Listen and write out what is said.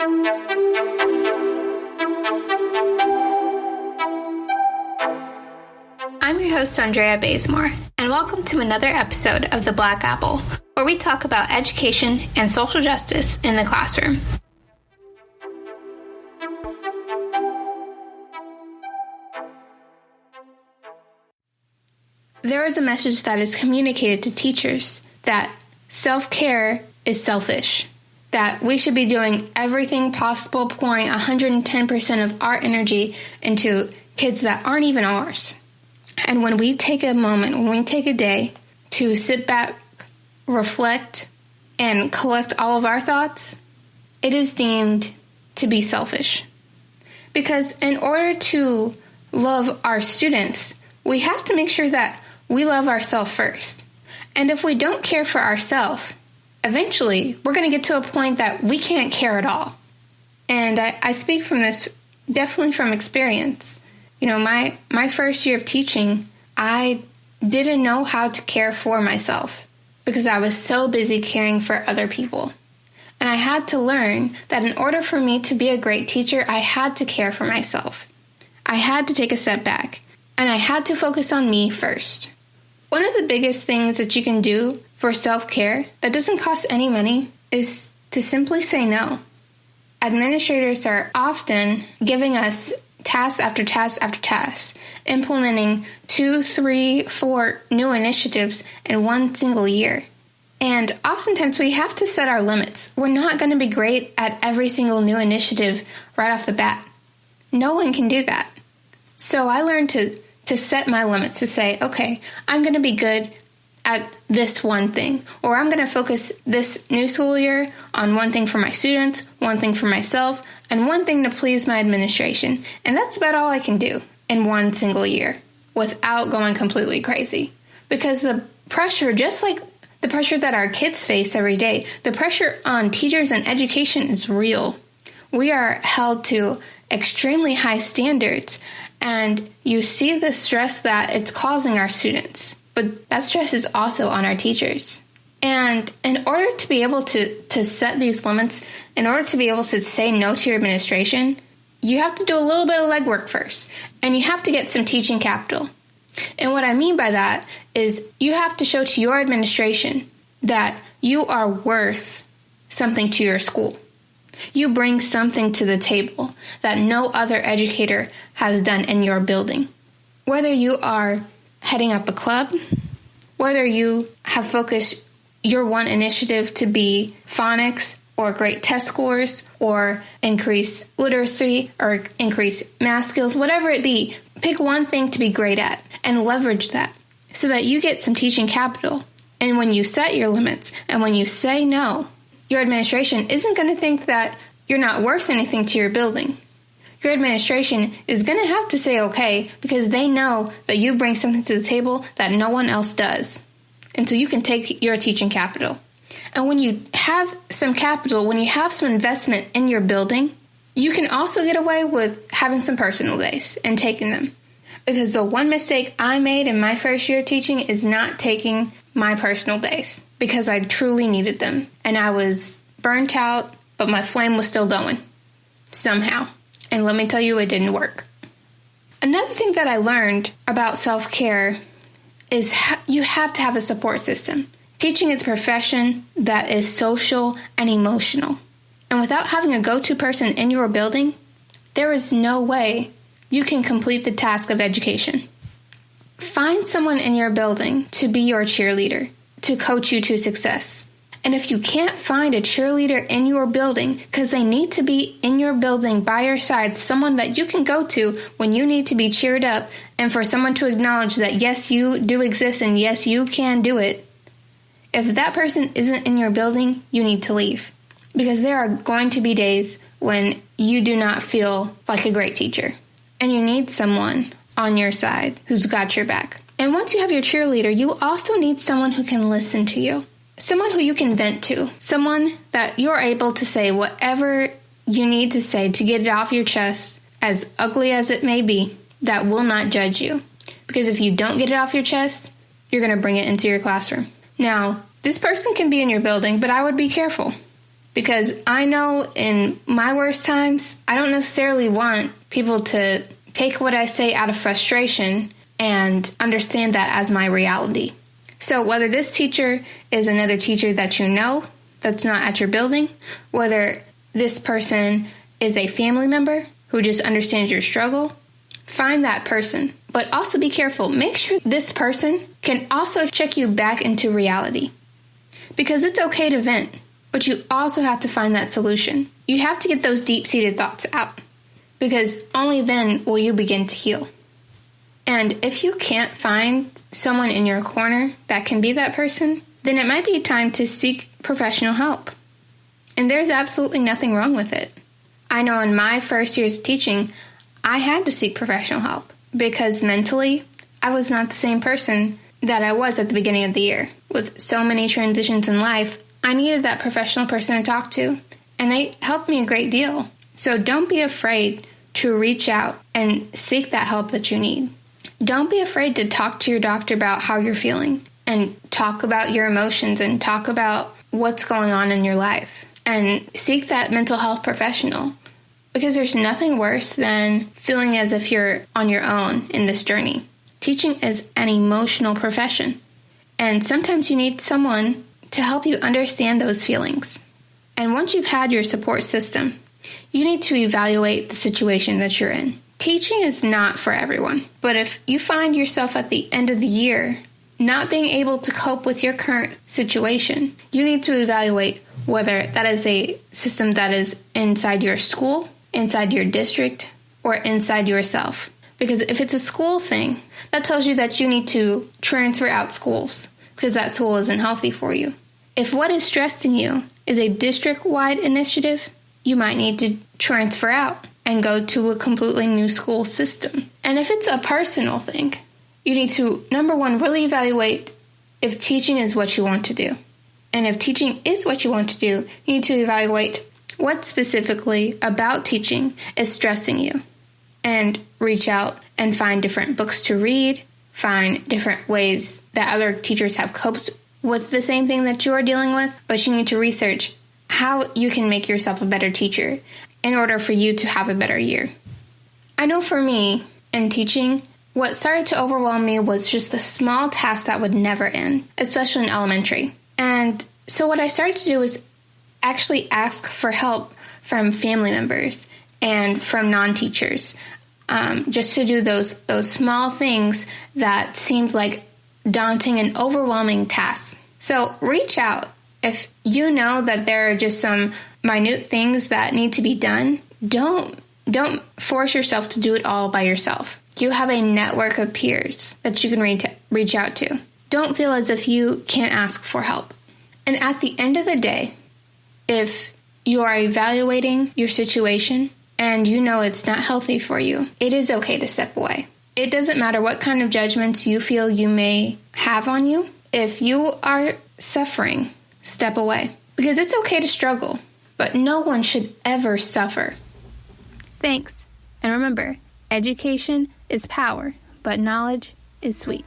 I'm your host, Andrea Bazemore, and welcome to another episode of The Black Apple, where we talk about education and social justice in the classroom. There is a message that is communicated to teachers that self-care is selfish, that we should be doing everything possible, pouring 110% of our energy into kids that aren't even ours. And when we take a moment, when we take a day to sit back, reflect, and collect all of our thoughts, it is deemed to be selfish. Because in order to love our students, we have to make sure that we love ourselves first. And if we don't care for ourselves, eventually we're going to get to a point that we can't care at all. And I speak from this definitely from experience. You know, my first year of teaching, I didn't know how to care for myself because I was so busy caring for other people. And I had to learn that in order for me to be a great teacher, I had to care for myself. I had to take a step back, and I had to focus on me first. One of the biggest things that you can do for self-care that doesn't cost any money is to simply say no. Administrators are often giving us task after task after task, implementing 2, 3, 4 new initiatives in one single year. And oftentimes we have to set our limits. We're not going to be great at every single new initiative right off the bat. No one can do that. So I learned to set my limits, to say, okay, I'm going to be good at this one thing, or I'm going to focus this new school year on one thing for my students, one thing for myself, and one thing to please my administration. And that's about all I can do in one single year without going completely crazy. Because the pressure, just like the pressure that our kids face every day, the pressure on teachers and education is real. We are held to extremely high standards, and you see the stress that it's causing our students. But that stress is also on our teachers. And in order to be able to set these limits, in order to be able to say no to your administration, you have to do a little bit of legwork first. And you have to get some teaching capital. And what I mean by that is you have to show to your administration that you are worth something to your school. You bring something to the table that no other educator has done in your building. Whether you are heading up a club, whether you have focused your one initiative to be phonics or great test scores or increase literacy or increase math skills, whatever it be, pick one thing to be great at and leverage that so that you get some teaching capital. And when you set your limits and when you say no, your administration isn't going to think that you're not worth anything to your building. Your administration is going to have to say okay because they know that you bring something to the table that no one else does. And so you can take your teaching capital. And when you have some capital, when you have some investment in your building, you can also get away with having some personal days and taking them. Because the one mistake I made in my first year of teaching is not taking my personal days because I truly needed them. And I was burnt out, but my flame was still going somehow. And let me tell you, it didn't work. Another thing that I learned about self-care is you have to have a support system. Teaching is a profession that is social and emotional. And without having a go-to person in your building, there is no way you can complete the task of education. Find someone in your building to be your cheerleader, to coach you to success. And if you can't find a cheerleader in your building, because they need to be in your building by your side, someone that you can go to when you need to be cheered up, and for someone to acknowledge that yes, you do exist and yes, you can do it. If that person isn't in your building, you need to leave. Because there are going to be days when you do not feel like a great teacher. And you need someone on your side who's got your back. And once you have your cheerleader, you also need someone who can listen to you. Someone who you can vent to. Someone that you're able to say whatever you need to say to get it off your chest, as ugly as it may be, that will not judge you. Because if you don't get it off your chest, you're going to bring it into your classroom. Now, this person can be in your building, but I would be careful. Because I know in my worst times, I don't necessarily want people to take what I say out of frustration and understand that as my reality. So whether this teacher is another teacher that you know that's not at your building, whether this person is a family member who just understands your struggle, find that person. But also be careful. Make sure this person can also check you back into reality. Because it's okay to vent, but you also have to find that solution. You have to get those deep-seated thoughts out, because only then will you begin to heal. And if you can't find someone in your corner that can be that person, then it might be time to seek professional help. And there's absolutely nothing wrong with it. I know in my first years of teaching, I had to seek professional help because mentally, I was not the same person that I was at the beginning of the year. With so many transitions in life, I needed that professional person to talk to, and they helped me a great deal. So don't be afraid to reach out and seek that help that you need. Don't be afraid to talk to your doctor about how you're feeling and talk about your emotions and talk about what's going on in your life, and seek that mental health professional, because there's nothing worse than feeling as if you're on your own in this journey. Teaching is an emotional profession, and sometimes you need someone to help you understand those feelings. And once you've had your support system, you need to evaluate the situation that you're in. Teaching is not for everyone, but if you find yourself at the end of the year not being able to cope with your current situation, you need to evaluate whether that is a system that is inside your school, inside your district, or inside yourself. Because if it's a school thing, that tells you that you need to transfer out schools because that school isn't healthy for you. If what is stressing you is a district-wide initiative, you might need to transfer out and go to a completely new school system. And if it's a personal thing, you need to, number one, really evaluate if teaching is what you want to do. And if teaching is what you want to do, you need to evaluate what specifically about teaching is stressing you. And reach out and find different books to read, find different ways that other teachers have coped with the same thing that you're dealing with, but you need to research how you can make yourself a better teacher in order for you to have a better year. I know for me, in teaching, what started to overwhelm me was just the small tasks that would never end, especially in elementary. And so what I started to do was actually ask for help from family members and from non-teachers, just to do those small things that seemed like daunting and overwhelming tasks. So reach out. If you know that there are just some minute things that need to be done, don't force yourself to do it all by yourself. You have a network of peers that you can reach out to. Don't feel as if you can't ask for help. And at the end of the day, if you are evaluating your situation and you know it's not healthy for you, it is okay to step away. It doesn't matter what kind of judgments you feel you may have on you. If you are suffering, step away. Because it's okay to struggle, but no one should ever suffer. Thanks. And remember, education is power, but knowledge is sweet.